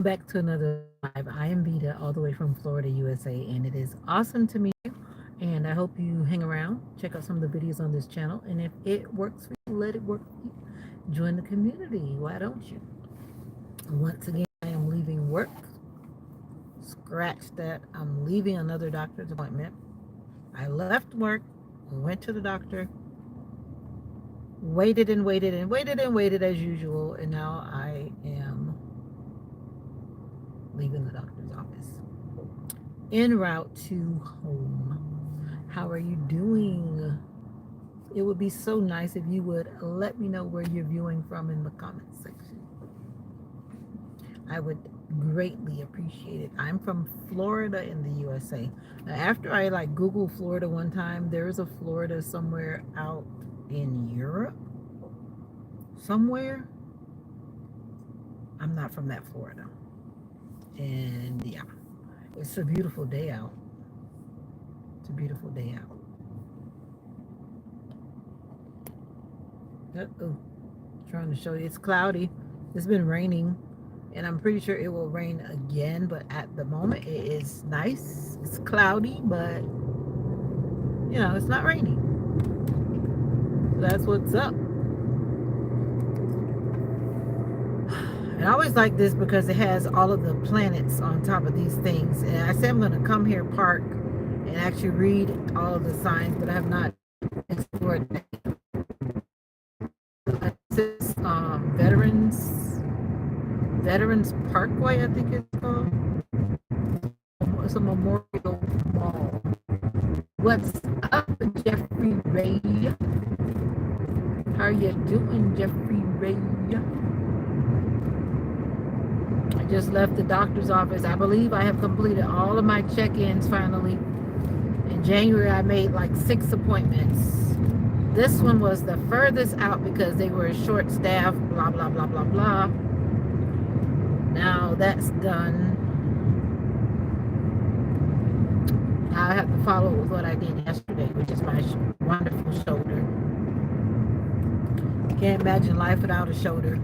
Back to another live. I am Vita, all the way from Florida, USA, and it is awesome to meet you. And I hope you hang around, check out some of the videos on this channel, and if it works for you, let it work for you. Join the community. Why don't you? Once again, I am leaving work. Scratch that. I'm leaving another doctor's appointment. I left work, went to the doctor, waited and waited and waited and waited as usual, and now I am leaving the doctor's office. En route to home. How are you doing? It would be so nice if you would let me know where you're viewing from in the comment section. I would greatly appreciate it. I'm from Florida in the USA. Now, after I Google Florida one time, there is a Florida somewhere out in Europe. Somewhere. I'm not from that Florida. And yeah, it's a beautiful day out. It's a beautiful day out. Uh-oh. Trying to show you. It's cloudy. It's been raining. And I'm pretty sure it will rain again. But at the moment, it is nice. It's cloudy, but, it's not raining. So that's what's up. And I always like this because it has all of the planets on top of these things. And I said I'm going to come here, park, and actually read all of the signs, but I have not explored that. This Veterans Parkway, I think it's called. It's a memorial mall. What's up, Jeffrey Ray? How are you doing, Jeffrey Ray? I just left the doctor's office. I believe I have completed all of my check-ins finally. In January, I made 6 appointments. This one was the furthest out because they were short staffed, blah, blah, blah, blah, blah. Now that's done. Now I have to follow with what I did yesterday, which is my wonderful shoulder. Can't imagine life without a shoulder.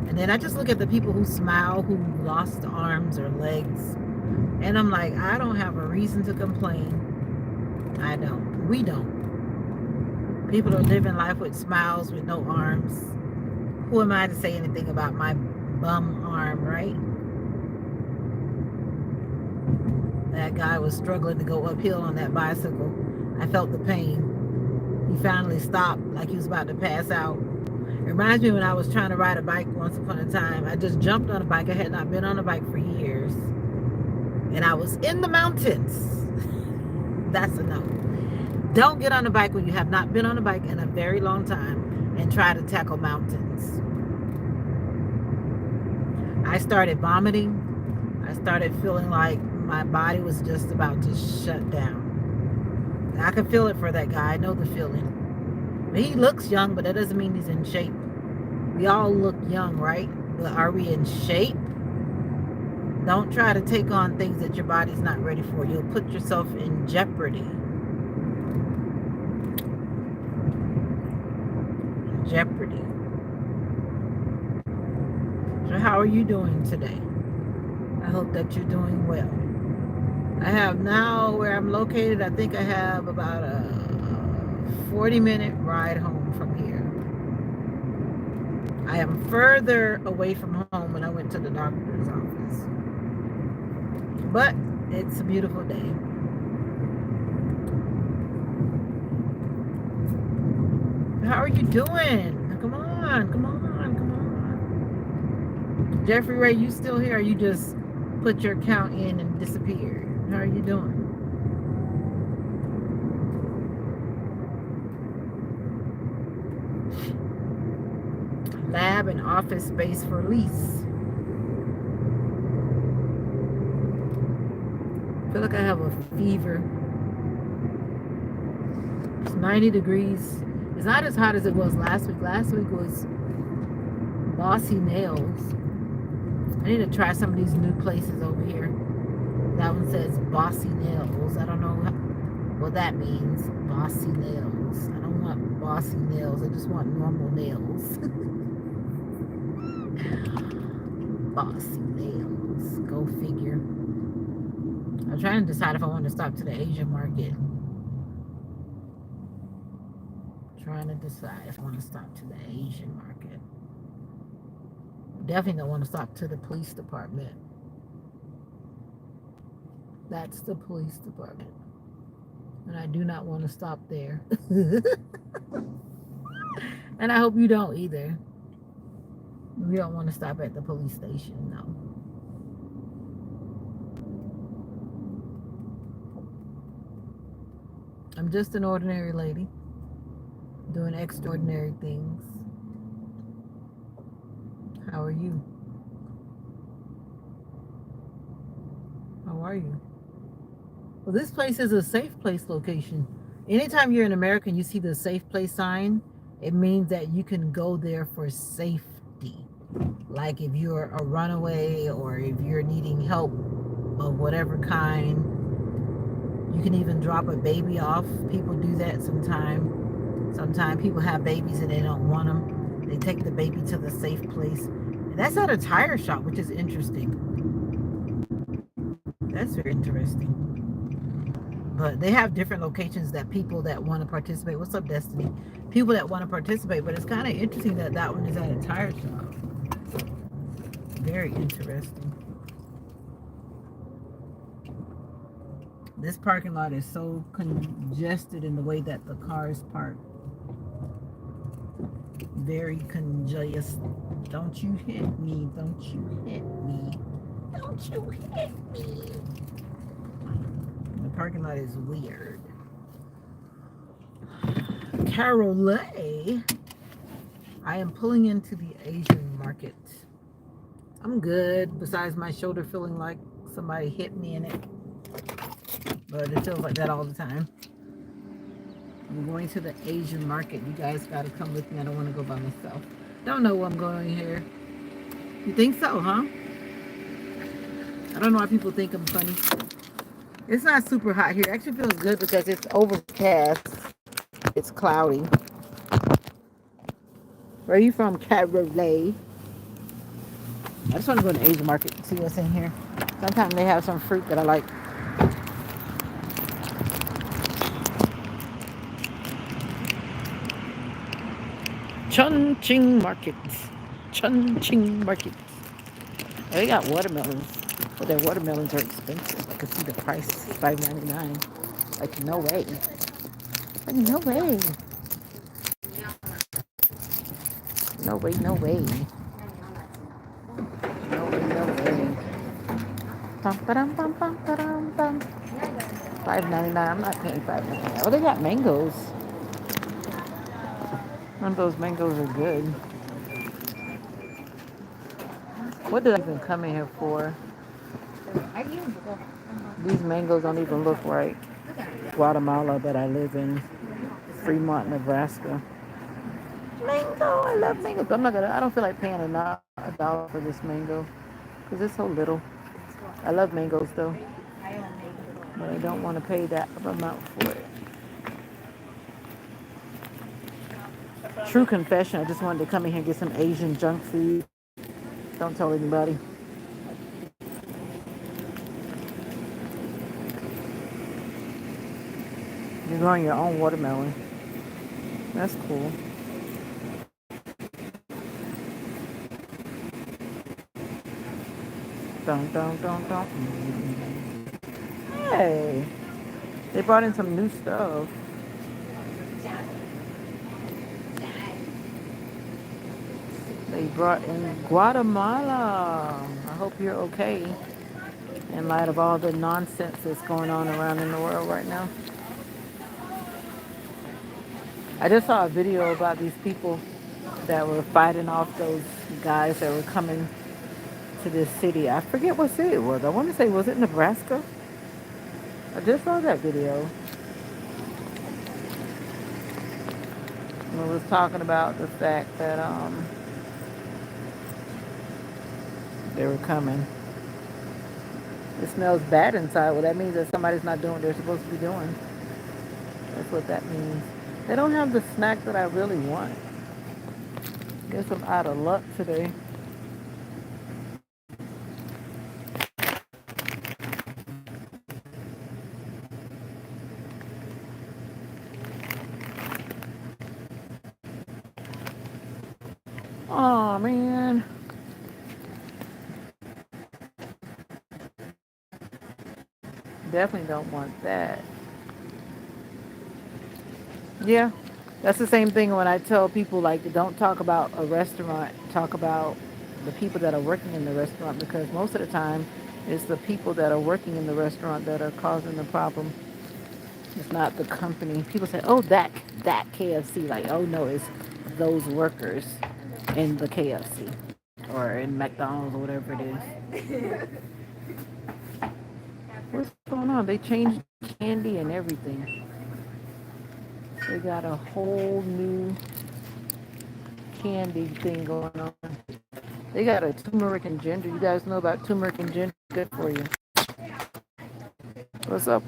And then I just look at the people who smile, who lost arms or legs. And I'm like, I don't have a reason to complain. I don't. We don't. People are living life with smiles, with no arms. Who am I to say anything about my bum arm, right? That guy was struggling to go uphill on that bicycle. I felt the pain. He finally stopped like he was about to pass out. It reminds me when I was trying to ride a bike once upon a time. I just jumped on a bike. I had not been on a bike for years. And I was in the mountains. That's a no. Don't get on a bike when you have not been on a bike in a very long time and try to tackle mountains. I started vomiting. I started feeling like my body was just about to shut down. I could feel it for that guy. I know the feeling. He looks young, but that doesn't mean he's in shape. We all look young, right? But are we in shape? Don't try to take on things that your body's not ready for. You'll put yourself in jeopardy. Jeopardy. So how are you doing today? I hope that you're doing well. I have now where I'm located, I think I have about a 40-minute ride home from here. I am further away from home when I went to the doctor's office. But it's a beautiful day. How are you doing? Come on, come on, come on. Jeffrey Ray, you still here? Or you just put your account in and disappeared? How are you doing? Lab and office space for lease. I feel like I have a fever. It's 90 degrees. It's not as hot as it was last week. Last week was bossy nails. I need to try some of these new places over here. That one says bossy nails. I don't know what that means. Bossy nails. I don't want bossy nails. I just want normal nails. Bossy nails. Go figure. I'm trying to decide if I want to stop to the Asian market. Trying to decide if I want to stop to the Asian market. Definitely don't want to stop to the police department. That's the police department. And I do not want to stop there. And I hope you don't either. We don't want to stop at the police station, no. I'm just an ordinary lady doing extraordinary things. How are you? How are you? Well, this place is a safe place location. Anytime you're in America and you see the safe place sign, it means that you can go there for safety. Like if you're a runaway or if you're needing help of whatever kind, you can even drop a baby off. People do that sometimes. Sometimes people have babies and they don't want them. They take the baby to the safe place. And that's at a tire shop, which is interesting. That's very interesting. But they have different locations that people that want to participate. What's up, Destiny? People that want to participate, but it's kind of interesting that that one is at a tire shop. Very interesting. This parking lot is so congested in the way that the cars park. Very congested. Don't you hit me. Don't you hit me. Don't you hit me. The parking lot is weird. Carolee, I am pulling into the Asian market. I'm good, besides my shoulder feeling like somebody hit me in it. But it feels like that all the time. I'm going to the Asian market. You guys got to come with me. I don't want to go by myself. Don't know where I'm going here. You think so, huh? I don't know why people think I'm funny. It's not super hot here. It actually feels good because it's overcast. It's cloudy. Where are you from, Carolee? I just want to go to the Asian market and see what's in here. Sometimes they have some fruit that I like. Chun Ching Market. Chun Ching Market. Oh, they got watermelons. But their watermelons are expensive. I could see the price. $5.99. Like, no way. Like, no way. No way, no way. No way, no way. Bum. $5.99. I'm not paying $5.99. Oh, they got mangoes. One of those mangoes are good. What did I even come in here for? These mangoes don't even look right. Guatemala, but I live in Fremont, Nebraska. Mango, I love mangoes. But I don't feel like paying a dollar for this mango because it's so little. I love mangoes though, but I don't want to pay that amount for it. True confession, I just wanted to come in here and get some Asian junk food. Don't tell anybody. You're growing your own watermelon. That's cool. Dun. Hey, they brought in some new stuff. They brought in Guatemala. I hope you're okay in light of all the nonsense that's going on around in the world right now. I just saw a video about these people that were fighting off those guys that were coming to this city. I forget what city it was. I want to say, was it Nebraska? I just saw that video. And it was talking about the fact that they were coming. It smells bad inside. Well, that means that somebody's not doing what they're supposed to be doing. That's what that means. They don't have the snack that I really want. Guess I'm out of luck today. man. Definitely don't want that. Yeah, that's the same thing when I tell people like don't talk about a restaurant, talk about the people that are working in the restaurant because most of the time it's the people that are working in the restaurant that are causing the problem. It's not the company. People say, "Oh, that KFC." Like, oh no, it's those workers in the KFC or in McDonald's or whatever it is. What's going on? They changed candy and everything. They got a whole new candy thing going on. They got a turmeric and ginger. You guys know about turmeric and ginger? Good for you. What's up?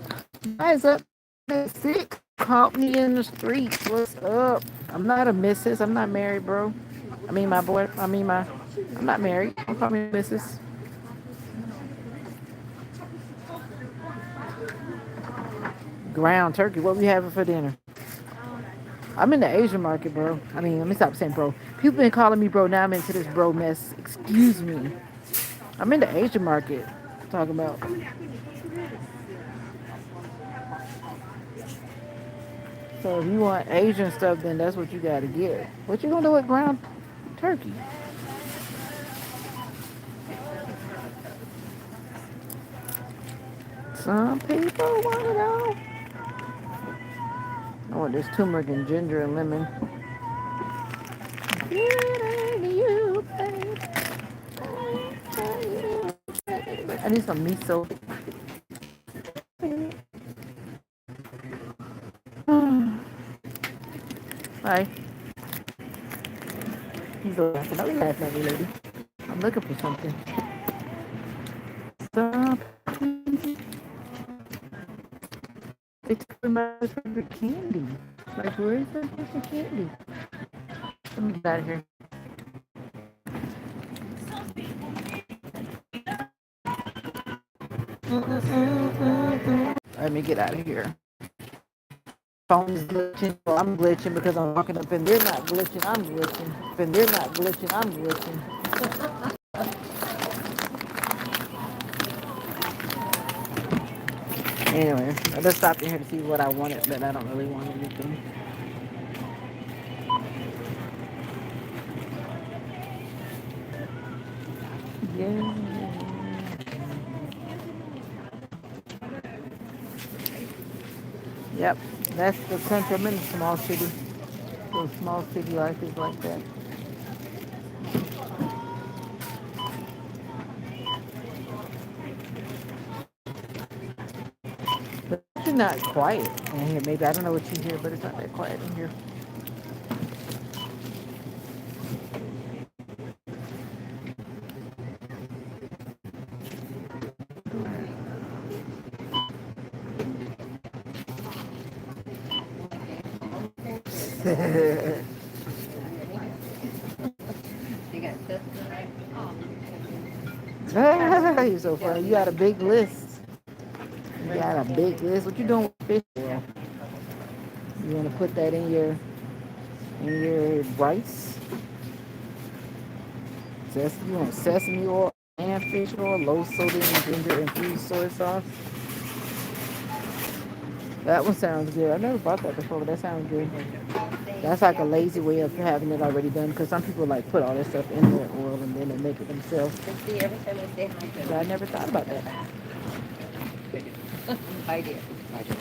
Guys up at 6. Caught me in the streets. What's up? I'm not a missus. I'm not married, bro. I mean, my boy. I'm not married. Don't call me missus. Ground turkey. What we having for dinner? I'm in the Asian market, bro. I mean, let me stop saying bro. People been calling me bro. Now I'm into this bro mess. Excuse me. I'm in the Asian market. Talking about. So if you want Asian stuff, then that's what you gotta get. What you gonna do with ground turkey? Some people want to know. I want this turmeric and ginger and lemon. I need some miso. Hi. He's laughing. Don't be laughing at me, lady. I'm looking for something. Stop. They took my favorite candy. Like, where is that favorite candy? Let me get out of here. Let me get out of here. Phone is glitching. Well, I'm glitching because I'm walking up and they're not glitching. I'm glitching. And they're not glitching. I'm glitching. Anyway, I just stopped in here to see what I wanted, but I don't really want anything. Yeah. Yep. That's the country. I'm in a small city. So small city life is like that. But it's not quiet in here. Maybe I don't know what you hear, but it's not that quiet in here. You're so funny. You got a big list. You got a big list. What you doing with fish oil? You want to put that in your rice? You want sesame oil and fish oil, low sodium ginger infused soy sauce. That one sounds good. I never bought that before, but that sounds good. That's like a lazy way of having it already done because some people like put all this stuff in their oil and then they make it themselves. But I never thought about that. I did. I did.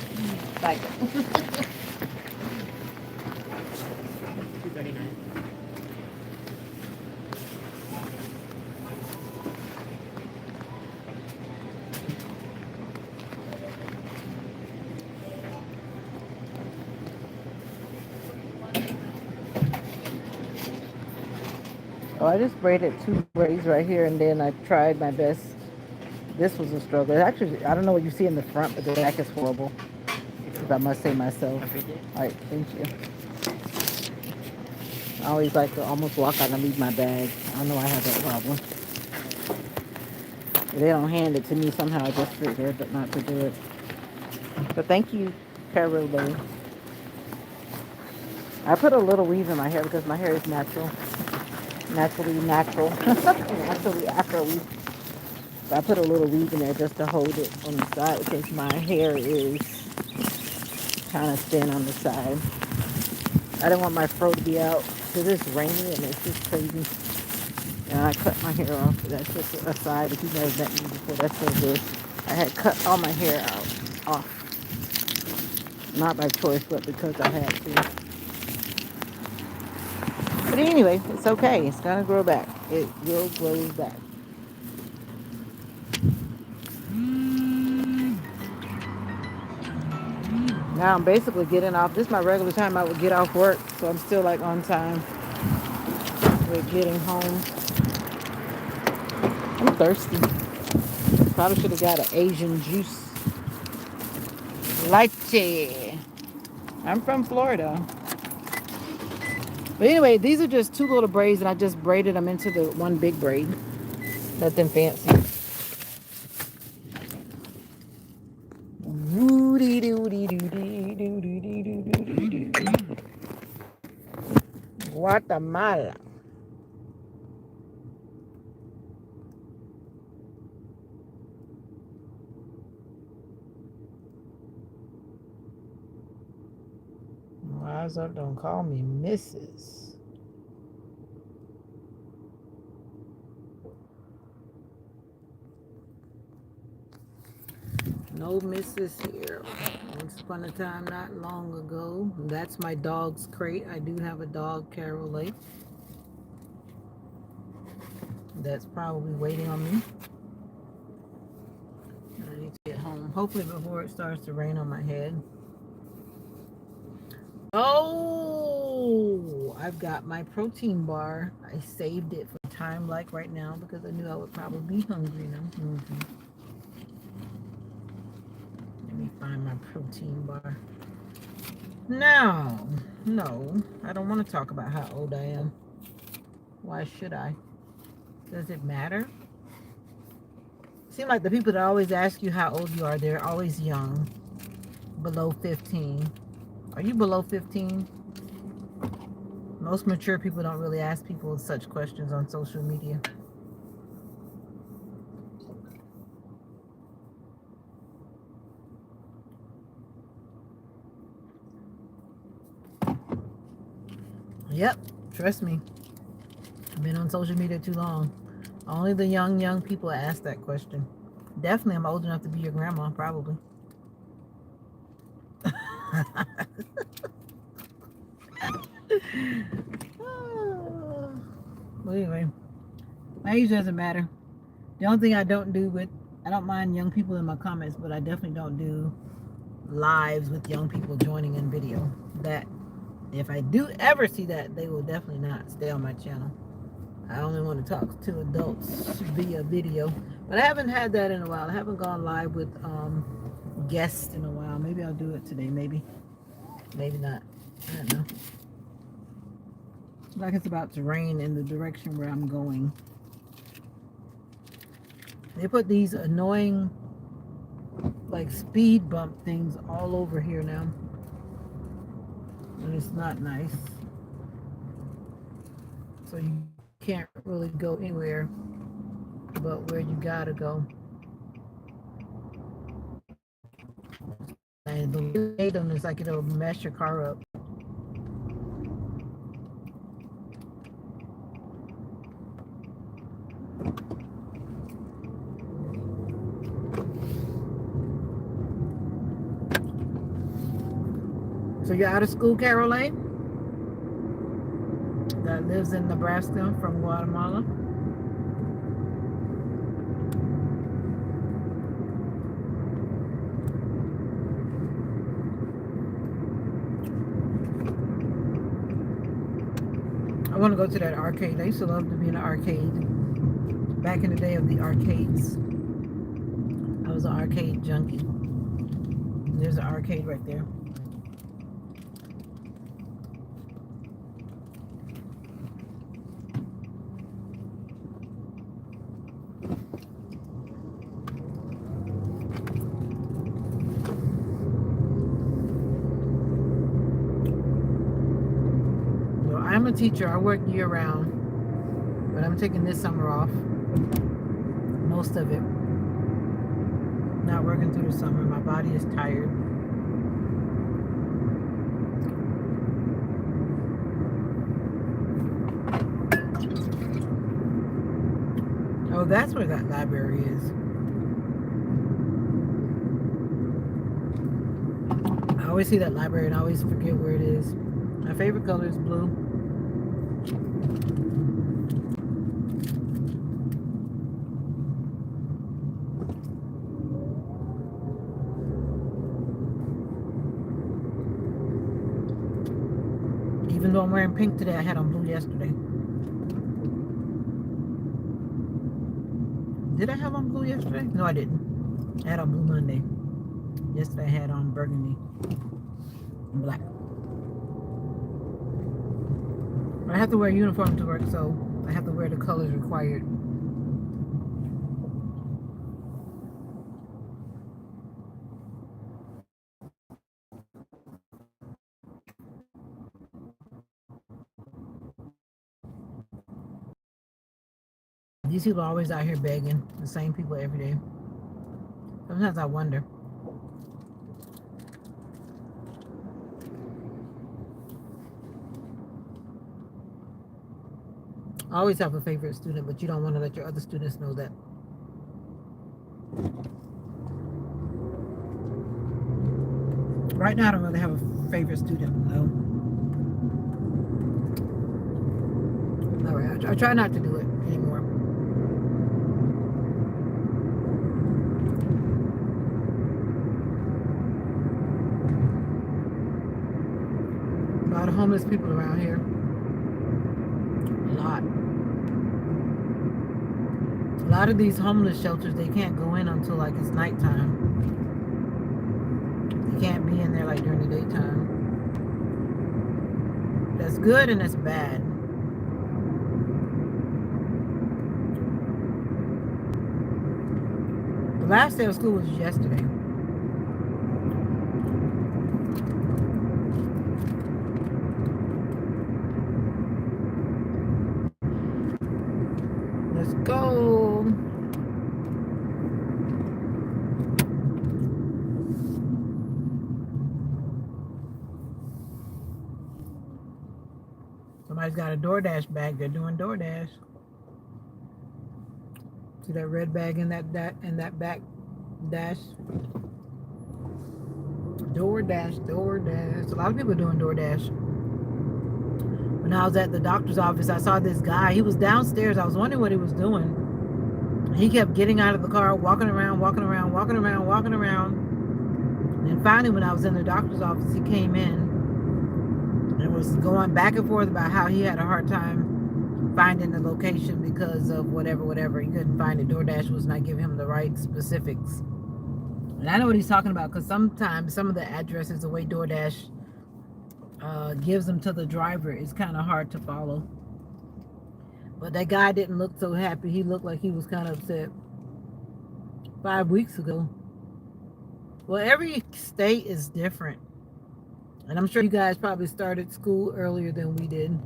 $2.39. Oh, I just braided 2 braids right here and then I tried my best. This was a struggle. Actually, I don't know what you see in the front, but the back is horrible. If I must say myself. All right, thank you. I always like to almost walk out and leave my bag. I know I have that problem. If they don't hand it to me somehow. I just figure, but not to do it. But thank you, Carolo. I put a little weave in my hair because my hair is natural. natural, naturally afro weave. So I put a little weave in there just to hold it on the side because my hair is kind of thin on the side. I don't want my fro to be out because it's rainy and it's just crazy. And I cut my hair off. That's just a side. If you've never met me before, that's so good. I had cut all my hair out off. Not by choice, but because I had to. But anyway, it's okay. It's gonna grow back. It will grow back. Now I'm basically getting off. This is my regular time I would get off work, so I'm still like on time with getting home. I'm thirsty. Probably should have got an Asian juice. Lychee. I'm from Florida. But anyway, these are just two little braids, and I just braided them into the one big braid. Nothing fancy. Guatemala. Rise up, don't call me Mrs. No Mrs. here. Once upon a time, not long ago. That's my dog's crate. I do have a dog, Carolee. That's probably waiting on me. I need to get home. Hopefully before it starts to rain on my head. Oh, I've got my protein bar. I saved it for time like right now because I knew I would probably be hungry now. Let me find my protein bar. No, I don't want to talk about how old I am. Why should I? Does it matter? It seems like the people that always ask you how old you are, they're always young, below 15. Are you below 15? Most mature people don't really ask people such questions on social media. Yep, trust me. I've been on social media too long. Only the young people ask that question. Definitely, I'm old enough to be your grandma, probably. Well, anyway, my age doesn't matter. The only thing I don't do with, I don't mind young people in my comments, but I definitely don't do lives with young people joining in video. That, if I do ever see that, they will definitely not stay on my channel. I only want to talk to adults via video. But I haven't had that in a while. I haven't gone live with guests in a while. Maybe I'll do it today. Maybe not. I don't know. It's like it's about to rain in the direction where I'm going. They put these annoying like speed bump things all over here now. And it's not nice. So you can't really go anywhere but where you gotta go. And the way they made them is like it'll mess your car up. So you're out of school, Caroline? That lives in Nebraska from Guatemala. I want to go to that arcade. I used to love to be in an arcade. Back in the day of the arcades. I was an arcade junkie. There's an arcade right there. I'm a teacher. I work year round. but I'm taking this summer off. Most of it. Not working through the summer. My body is tired. Oh, that's where that library is. I always see that library and I always forget where it is. My favorite color is blue. Even though I'm wearing pink today, I had on blue yesterday. Did I have on blue yesterday? No, I didn't. I had on blue Monday. Yesterday I had on burgundy and black. I have to wear a uniform to work, so I have to wear the colors required. These people are always out here begging. The same people every day. Sometimes I wonder. I always have a favorite student, but you don't want to let your other students know that. Right now, I don't really have a favorite student, no. All right, I try not to do it anymore. A lot of homeless people around here. A lot. A lot of these homeless shelters, they can't go in until like it's nighttime. You can't be in there like during the daytime. That's good and that's bad. The last day of school was yesterday. Let's go. Somebody's got a DoorDash bag. They're doing DoorDash. See that red bag in that back dash? DoorDash. A lot of people are doing DoorDash. When I was at the doctor's office, I saw this guy. He was downstairs. I was wondering what he was doing. He kept getting out of the car, walking around. And finally, when I was in the doctor's office, he came in and was going back and forth about how he had a hard time finding the location because of whatever. He couldn't find it. DoorDash was not giving him the right specifics. And I know what he's talking about because sometimes some of the addresses, the way DoorDash gives them to the driver, is kind of hard to follow. But that guy didn't look so happy. He looked like he was kind of upset 5 weeks ago. Well, every state is different. And I'm sure you guys probably started school earlier than we did.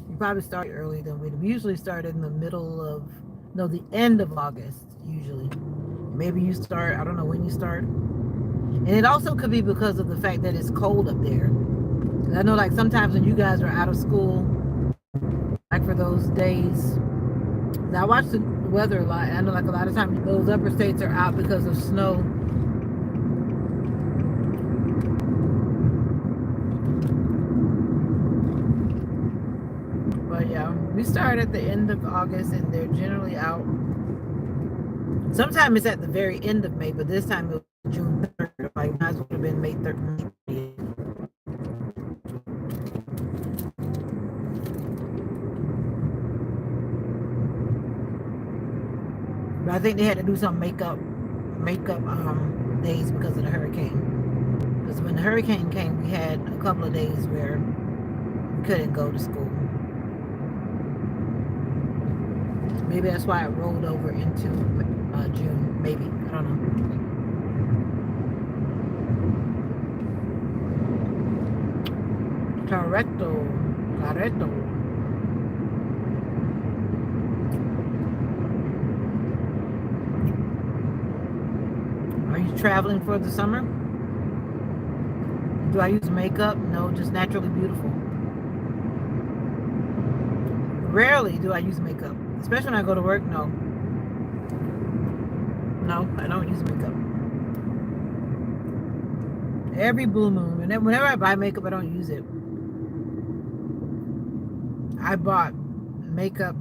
You probably started earlier than we did. We usually started in the the end of August, usually. Maybe you start, I don't know when you start. And it also could be because of the fact that it's cold up there. I know like sometimes when you guys are out of school, like for those days, I watch the weather a lot. I know like a lot of times those upper states are out because of snow. But yeah, we start at the end of August and they're generally out. Sometimes it's at the very end of May, but this time it was June 3rd. Like might as well have been May 3rd. But I think they had to do some makeup days because of the hurricane. Because when the hurricane came, we had a couple of days where we couldn't go to school. Maybe that's why it rolled over into June. Maybe. I don't know. Correcto. you traveling for the summer? Do I use makeup? No, just naturally beautiful. Rarely do I use makeup, especially when I go to work. No, I don't use makeup. Every blue moon, and then whenever I buy makeup, I don't use it. I bought makeup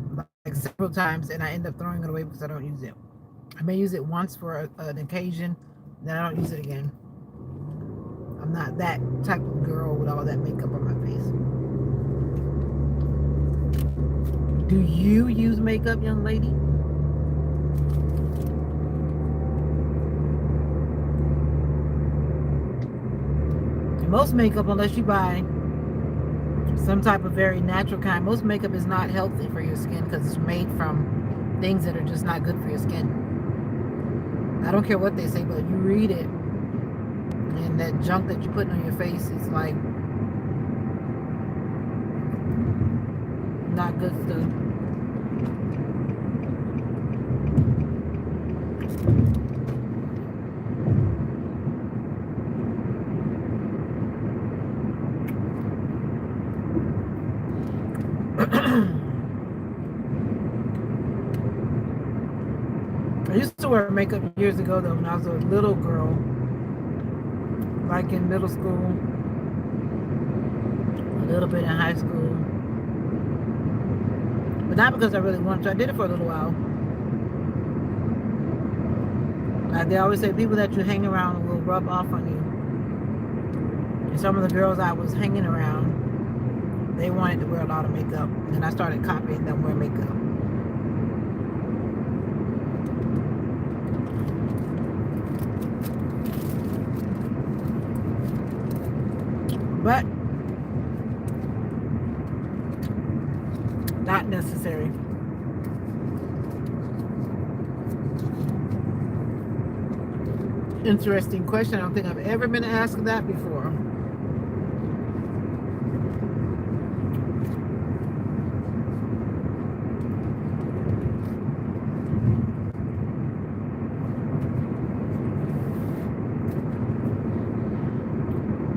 like several times, and I end up throwing it away because I don't use it. I may use it once for an occasion, then I don't use it again. I'm not that type of girl with all that makeup on my face. Do you use makeup, young lady? Most makeup, unless you buy some type of very natural kind, most makeup is not healthy for your skin because it's made from things that are just not good for your skin. I don't care what they say, but you read it, and that junk that you put on your face is like not good stuff. I used to wear makeup years ago though, when I was a little girl, like in middle school, a little bit in high school, but not because I really wanted to. I did it for a little while. They always say people that you hang around will rub off on you. And some of the girls I was hanging around, they wanted to wear a lot of makeup, and I started copying them wear makeup. But not necessary. Interesting question. I don't think I've ever been asked that before.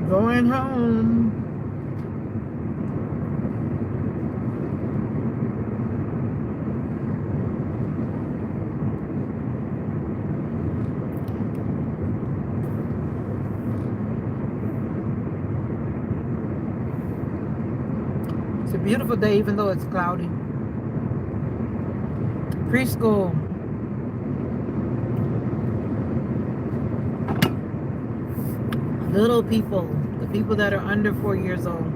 Going home. It's a beautiful day, even though it's cloudy. Preschool. Little people, the people that are under 4 years old.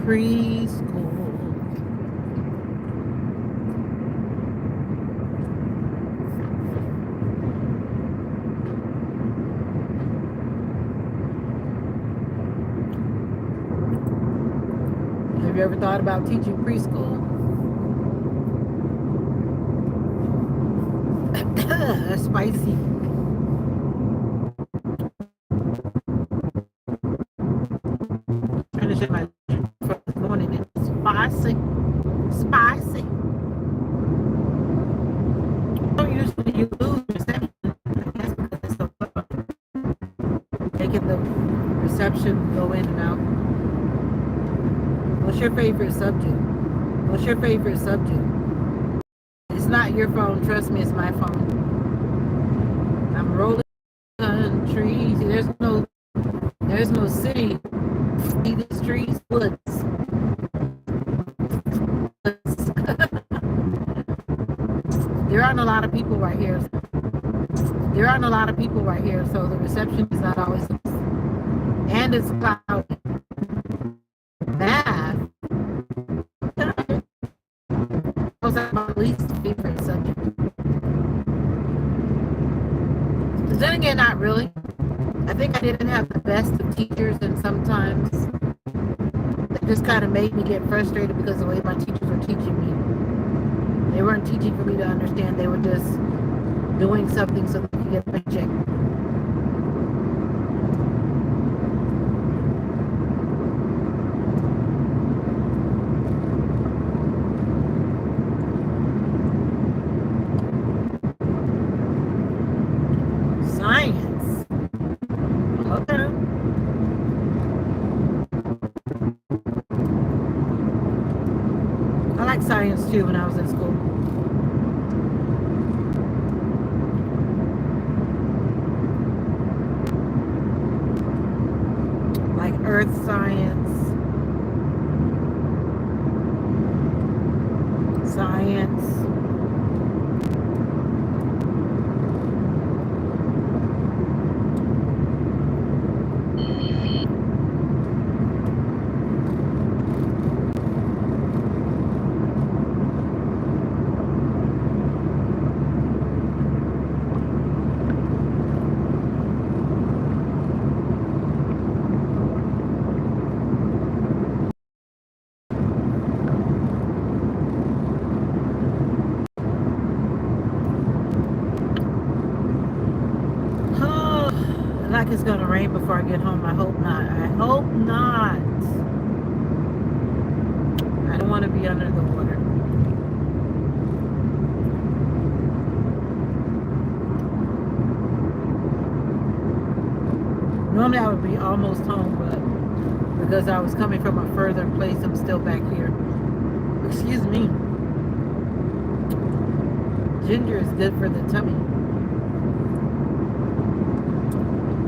Preschool. Have you ever thought about teaching preschool? That's spicy. Trying to shut my for this morning. It's spicy. Spicy. Don't usually you lose reception. I guess because it's so loud. Making the reception go in and out. What's your favorite subject? What's your favorite subject? It's not your phone. Trust me, it's my phone. I'm rolling country. See, there's no city. See these trees, woods. There aren't a lot of people right here. There aren't a lot of people right here, so the reception is not always. And it's cloudy. Math. Was my least favorite subject. But then again, not really. I think I didn't have the best of teachers, and sometimes it just kind of made me get frustrated because of the way my teachers were teaching me. They weren't teaching for me to understand. They were just doing something so they could get a paycheck. Science. Okay. I like science too when I was in school. Like earth science, science. Oh, like it's gonna rain before I get home. I hope not. I hope not. I don't want to be under the water. Normally I would be almost home, but because I was coming from a further place, I'm still back here. Excuse me. Ginger is good for the tummy.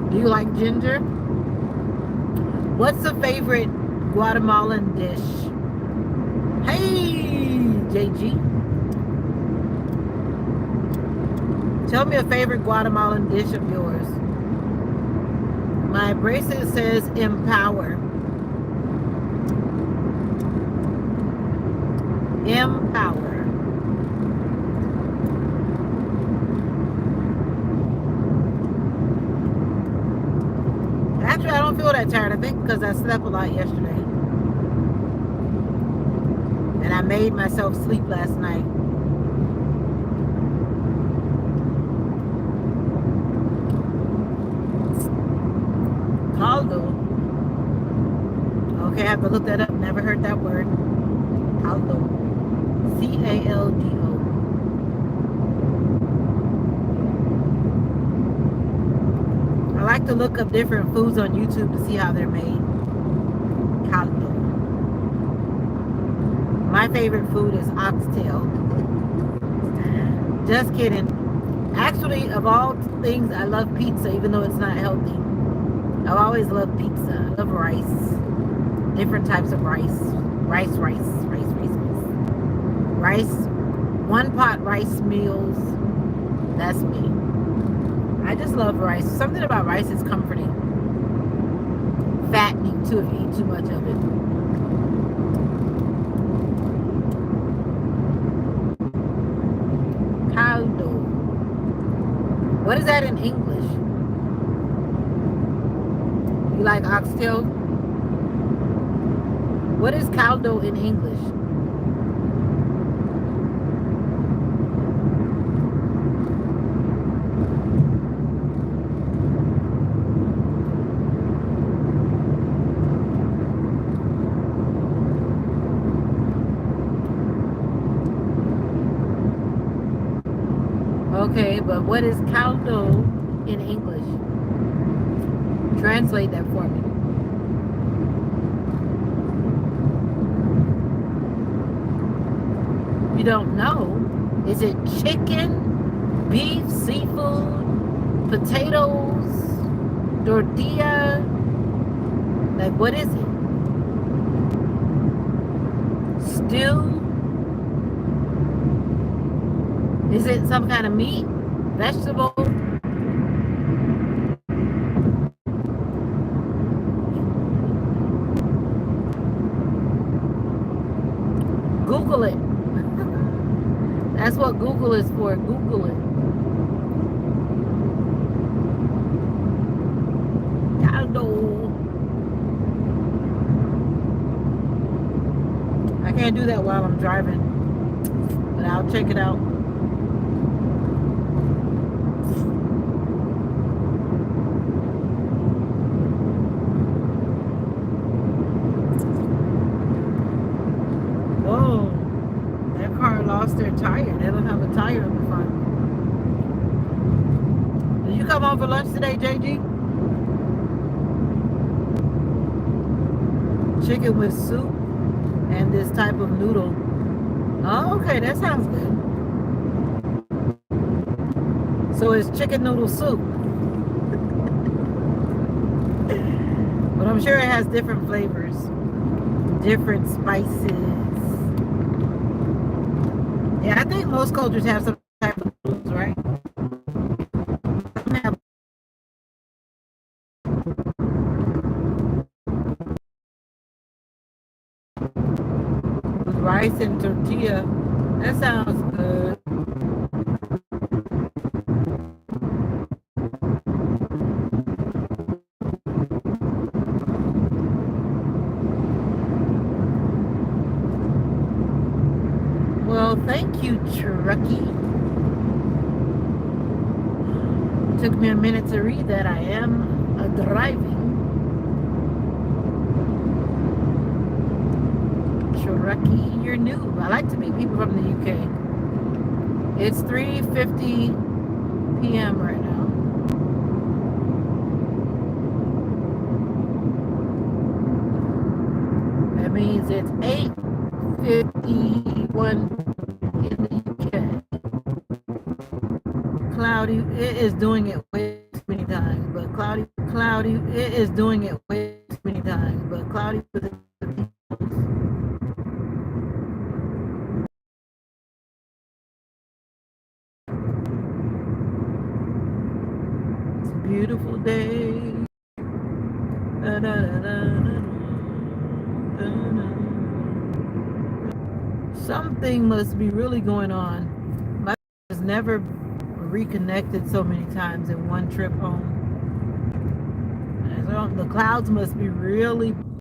Do you like ginger? What's the favorite Guatemalan dish? Hey, JG. Tell me a favorite Guatemalan dish of yours. My bracelet says empower. Empower. Actually, I don't feel that tired. I think because I slept a lot yesterday. And I made myself sleep last night. Caldo. Okay, I have to look that up. Never heard that word. Caldo. C-A-L-D-O. I like to look up different foods on YouTube to see how they're made. Caldo. My favorite food is oxtail. Just kidding. Actually, of all things, I love pizza, even though it's not healthy. I've always loved pizza. I love rice. Different types of rice. Rice. One pot rice meals. That's me. I just love rice. Something about rice is comforting. Fattening too if you eat too much of it. Caldo. What is that in English? You like oxtail? What is caldo in English? Okay, but what is caldo in English? Translate that for me. You don't know? Is it chicken, beef, seafood, potatoes, tortilla? Like, what is it? Stew? Is it some kind of meat? Vegetable? Google it. That's what Google is for. Google it. Caldo. I can't do that while I'm driving. But but I'll check it out. Whoa, that car lost their tire. They don't have a tire in the front. Did you come home for lunch today, JG? Chicken with soup and this type of noodle. Oh, okay, that sounds good. So it's chicken noodle soup. But I'm sure it has different flavors, different spices. Yeah, I think most cultures have some type of noodles, right? With rice and tortilla. That sounds good. Well, thank you, Truckee. Took me a minute to read that. I am driving. Truckee, you're new. I like to meet people from the UK. It's 3:50 p.m. right now. That means it's 8:51 in the UK. Cloudy, it is doing it way too many times, but cloudy, it is doing it way too many times, but cloudy. It's a beautiful day. Da, da, da, da, da. Something must be really going on. My has never reconnected so many times in one trip home. So the clouds must be really